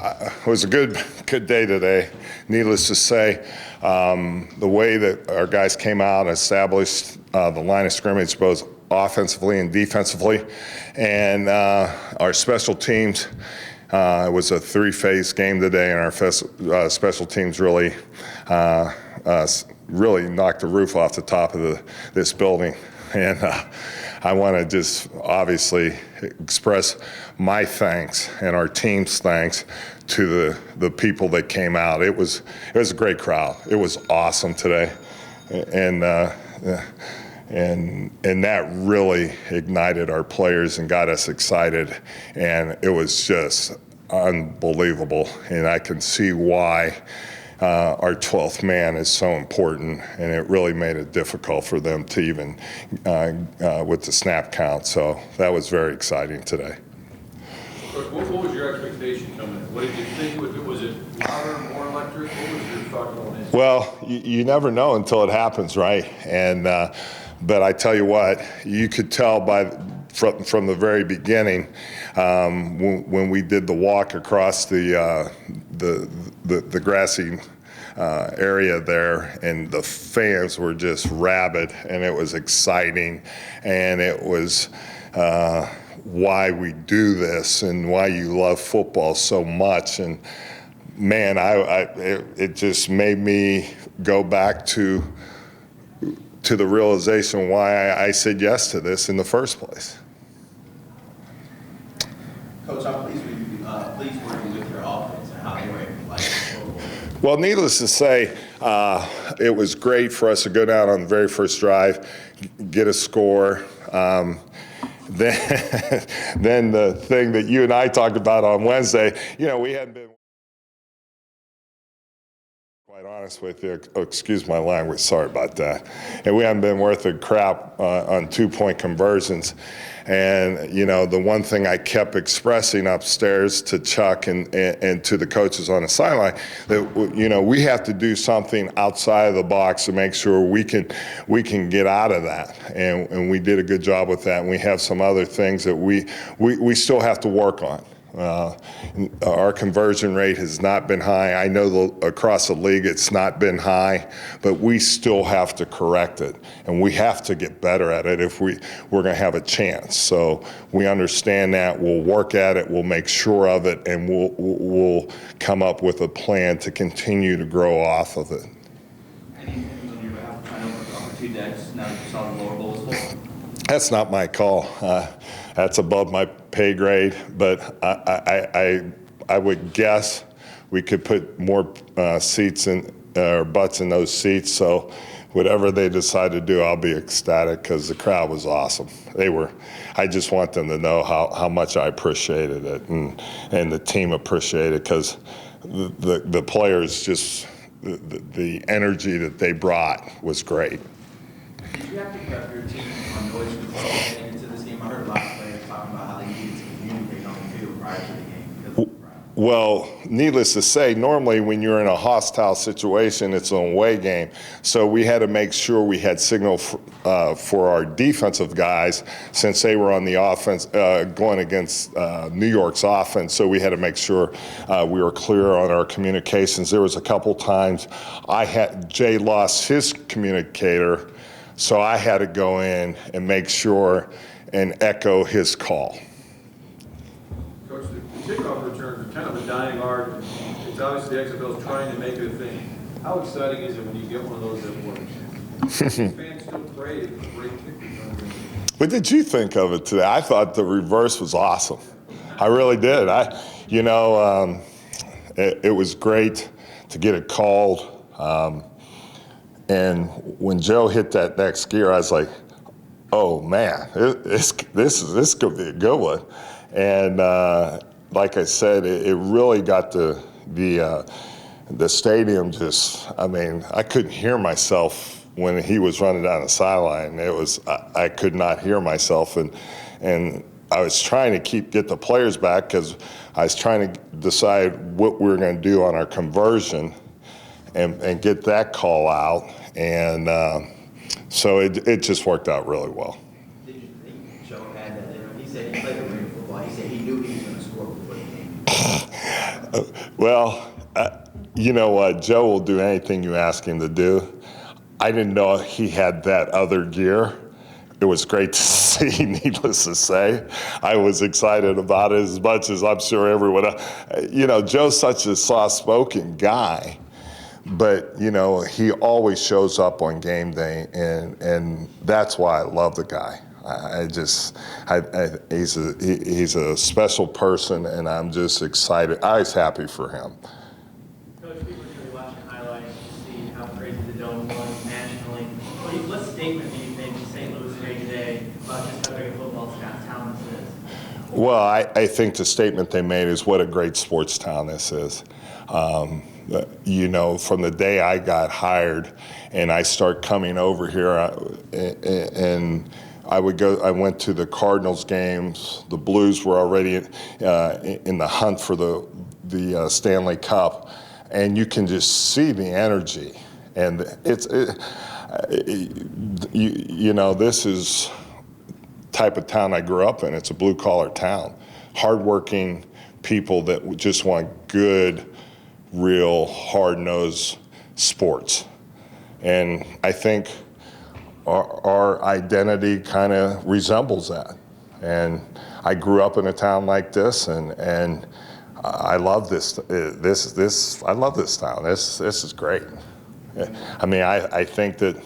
It was a good day today. Needless to say, the way that our guys came out and established the line of scrimmage both offensively and defensively, and our special teams. It was a three-phase game today, and our special teams really knocked the roof off the top of this building. And I want to just obviously express my thanks and our team's thanks to the people that came out. It was a great crowd. It was awesome today, and that really ignited our players and got us excited, and it was just unbelievable. And I can see why our 12th man is so important, and it really made it difficult for them to even with the snap count. So that was very exciting today. What was your expectation coming in? What did you think? Was it louder, more electric? What was your thought going in? Well, you never know until it happens, right? And but I tell you what, you could tell from the very beginning when we did the walk across the grassy area there, and the fans were just rabid, and it was exciting, and it was why we do this and why you love football so much. And man, it just made me go back to the realization why I said yes to this in the first place. Coach, how pleased were you working with your offense and how they were able to play football? Well, needless to say, it was great for us to go down on the very first drive, get a score. Then the thing that you and I talked about on Wednesday, we hadn't been, quite honest with you, excuse my language, sorry about that. And we haven't been worth a crap on 2-point conversions. And, the one thing I kept expressing upstairs to Chuck and to the coaches on the sideline, that, we have to do something outside of the box to make sure we can get out of that. And we did a good job with that. And we have some other things that we still have to work on. Our conversion rate has not been high. I know across the league it's not been high, but we still have to correct it, and we have to get better at it if we're going to have a chance. So we understand that. We'll work at it. We'll make sure of it, and we'll come up with a plan to continue to grow off of it. Anything on your behalf trying to work off the two decks now that you saw the lower bowl was full? That's not my call. That's above my pay grade, but I would guess we could put more seats in or butts in those seats. So whatever they decide to do, I'll be ecstatic because the crowd was awesome. I just want them to know how much I appreciated it, and the team appreciated it, because the players just the energy that they brought was great. Did you have to prep your team on noise control heading into this game? I heard a lot of players talking about how they needed to communicate on the field prior to the game because of the crowd. Well, needless to say, normally when you're in a hostile situation, it's an away game. So we had to make sure we had signal for our defensive guys, since they were on the offense going against New York's offense. So we had to make sure we were clear on our communications. There was a couple times Jay lost his communicator, so I had to go in and make sure and echo his call. Coach, the kickoff returns are kind of a dying art. It's obviously the XFL is trying to make it a thing. How exciting is it when you get one of those that works? Fans still pray for great kick returns. What did you think of it today? I thought the reverse was awesome. I really did. It was great to get it called. And when Joe hit that next gear, I was like, "Oh man, this could be a good one." And like I said, it really got the stadium just. I mean, I couldn't hear myself when he was running down the sideline. I could not hear myself, and I was trying to get the players back because I was trying to decide what we were going to do on our conversion. And get that call out, and so it just worked out really well. Did you think Joe had that? He said he played a great football. He said he knew he was going to score before the game. Well, you know what? Joe will do anything you ask him to do. I didn't know he had that other gear. It was great to see, needless to say. I was excited about it as much as I'm sure everyone else. You know, Joe's such a soft-spoken guy, but, you know, he always shows up on game day, and that's why I love the guy. He's a special person, and I'm just excited. I was happy for him. Coach, people are going to be watching highlights to see how crazy the dome was nationally. What statement do you think St. Louis made today about just how big a football town this is? Well, I think the statement they made is what a great sports town this is. You know, from the day I got hired and I start coming over here, and I went to the Cardinals games. The Blues were already in the hunt for the Stanley Cup, and you can just see the energy. And you know, this is the type of town I grew up in. It's a blue-collar town, hardworking people that just want good, real, hard-nosed sports. And I think our identity kind of resembles that. And I grew up in a town like this, and I love this. I love this town. This is great. I mean, I think that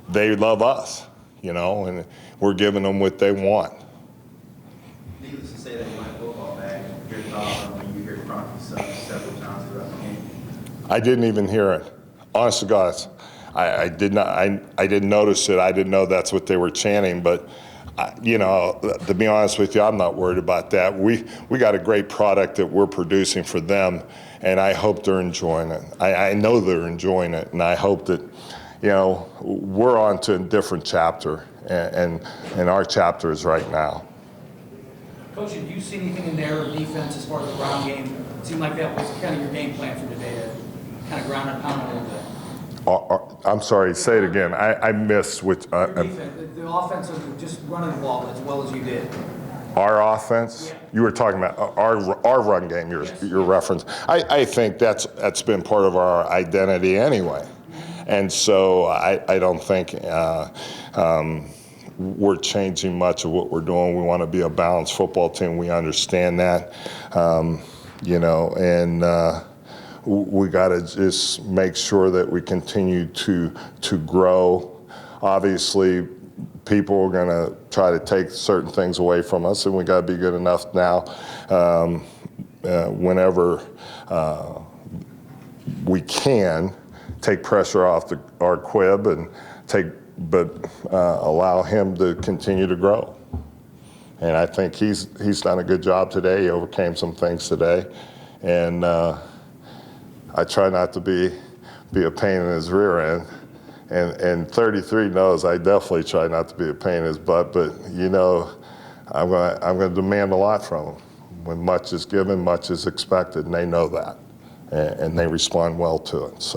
they love us, you know, and we're giving them what they want. Needless to say that you went football back. Your thoughts on when you hear Crockett's several times throughout the game? I didn't even hear it. Honest to God, I did not. I didn't notice it. I didn't know that's what they were chanting. But you know, to be honest with you, I'm not worried about that. We got a great product that we're producing for them, and I hope they're enjoying it. I know they're enjoying it, and I hope that, you know, we're on to a different chapter, and our chapter is right now. Coach, did you see anything in their defense as far as the ground game? It seemed like that was kind of your game plan for today, to kind of ground and pound a little bit. I'm sorry, say it again. I missed which. Your defense, the offense of just running the ball as well as you did. Our offense? Yeah. You were talking about our run game, your reference. I think that's been part of our identity anyway. And so I don't think we're changing much of what we're doing. We want to be a balanced football team. We understand that, you know, and we got to just make sure that we continue to grow. Obviously, people are going to try to take certain things away from us, and we got to be good enough now whenever we can take pressure off our quib and allow him to continue to grow. And I think he's done a good job today. He overcame some things today, and I try not to be a pain in his rear end. And 33 knows I definitely try not to be a pain in his butt, but you know, I'm gonna demand a lot from him. When much is given, much is expected, and they know that, and they respond well to it. So.